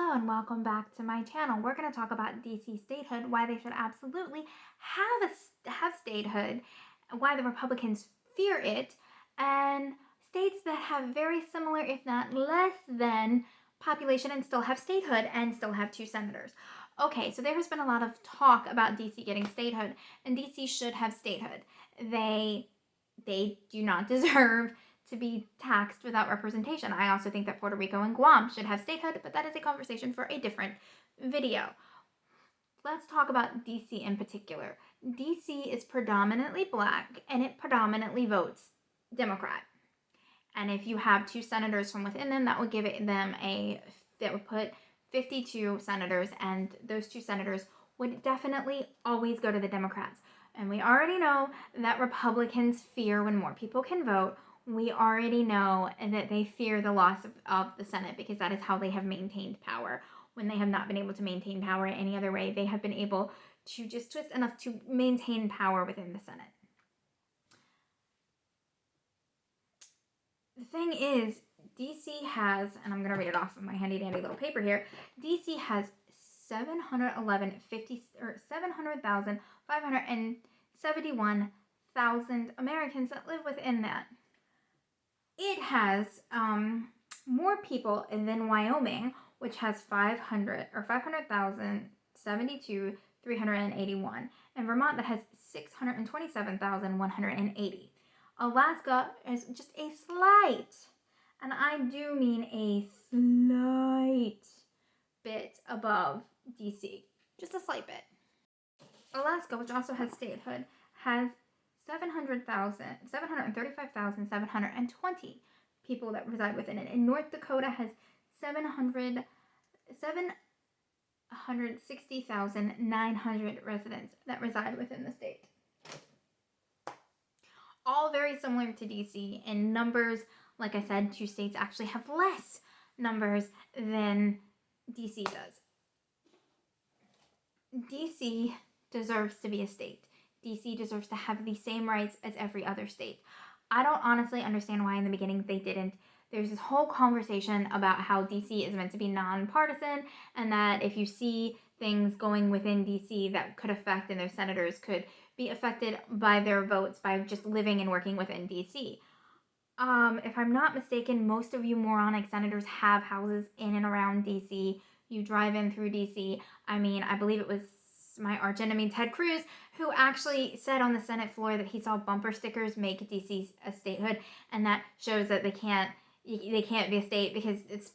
Hello and welcome back to my channel. We're going to talk about DC statehood, why they should absolutely have statehood, why the Republicans fear it, and states that have very similar, if not less than, population and still have statehood and still have 2 senators. Okay, so there has been a lot of talk about DC getting statehood, and DC should have statehood. They do not deserve to be taxed without representation. I also think that Puerto Rico and Guam should have statehood, but that is a conversation for a different video. Let's talk about DC in particular. DC is predominantly black and it predominantly votes Democrat. And if you have 2 senators from within them, that would give them that would put 52 senators, and those 2 senators would definitely always go to the Democrats. And we already know that Republicans fear when more people can vote. We already know that they fear the loss of the Senate because that is how they have maintained power. When they have not been able to maintain power any other way, they have been able to just twist enough to maintain power within the Senate. The thing is, DC has, and I'm going to read it off of my handy dandy little paper here, DC has 771,571,000 Americans that live within that. It has more people than Wyoming, which has 500,072,381, and Vermont that has 627,180. Alaska is just a slight, and I do mean a slight bit above DC, just a slight bit. Alaska, which also has statehood, has 735,720 people that reside within it. And North Dakota has 760,900 residents that reside within the state. All very similar to DC in numbers. Like I said, 2 states actually have less numbers than DC does. DC deserves to be a state. DC deserves to have the same rights as every other state. I don't honestly understand why in the beginning they didn't. There's this whole conversation about how DC is meant to be nonpartisan, and that if you see things going within DC that could affect, and their senators could be affected by their votes by just living and working within DC. If I'm not mistaken, most of you moronic senators have houses in and around DC. You drive in through DC. I mean, I believe it was my arch enemy Ted Cruz who actually said on the Senate floor that he saw bumper stickers make DC a statehood, and that shows that they can't be a state because it's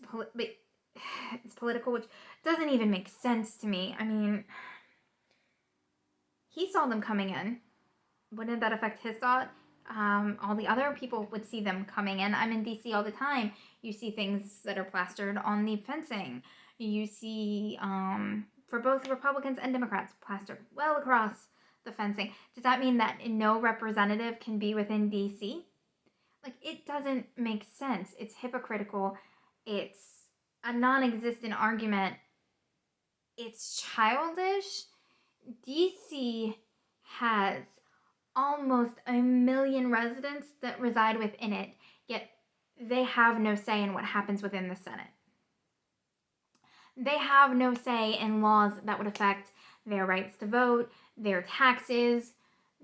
political, which doesn't even make sense to me. I mean, he saw them coming in. Wouldn't that affect his thought? All the other people would see them coming in. I'm in DC all the time. You see things that are plastered on the fencing. You see, for both Republicans and Democrats, plastered well across the fencing. Does that mean that no representative can be within DC? Like, it doesn't make sense. It's hypocritical. It's a non-existent argument. It's childish. DC has almost 1 million residents that reside within it, yet they have no say in what happens within the Senate. They have no say in laws that would affect their rights to vote, their taxes,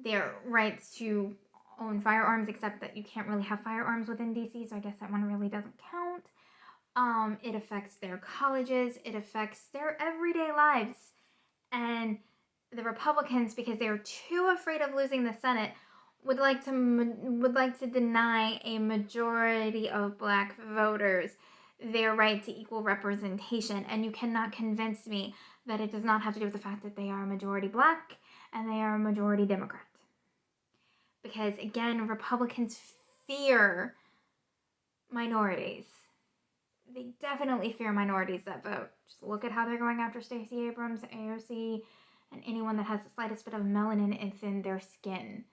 their rights to own firearms, except that you can't really have firearms within DC, so I guess that one really doesn't count. It affects their colleges, it affects their everyday lives. And the Republicans, because they're too afraid of losing the Senate, would like to deny a majority of black voters their right to equal representation. And you cannot convince me that it does not have to do with the fact that they are a majority black and they are a majority Democrat. Because again, Republicans fear minorities. They definitely fear minorities that vote. Just look at how they're going after Stacey Abrams, AOC, and anyone that has the slightest bit of melanin in their skin.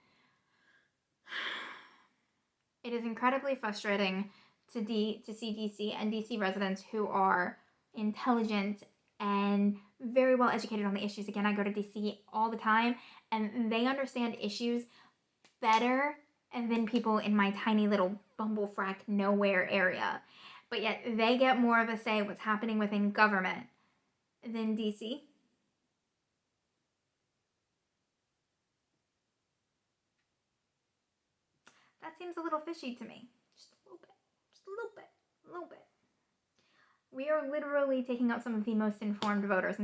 It is incredibly frustrating to see DC and DC residents who are intelligent and very well educated on the issues. Again, I go to DC all the time, and they understand issues better than people in my tiny little bumblefuck nowhere area. but yet they get more of a say what's happening within government than DC. That seems a little fishy to me. Just a little bit. Just a little bit. A little bit. We are literally taking out some of the most informed voters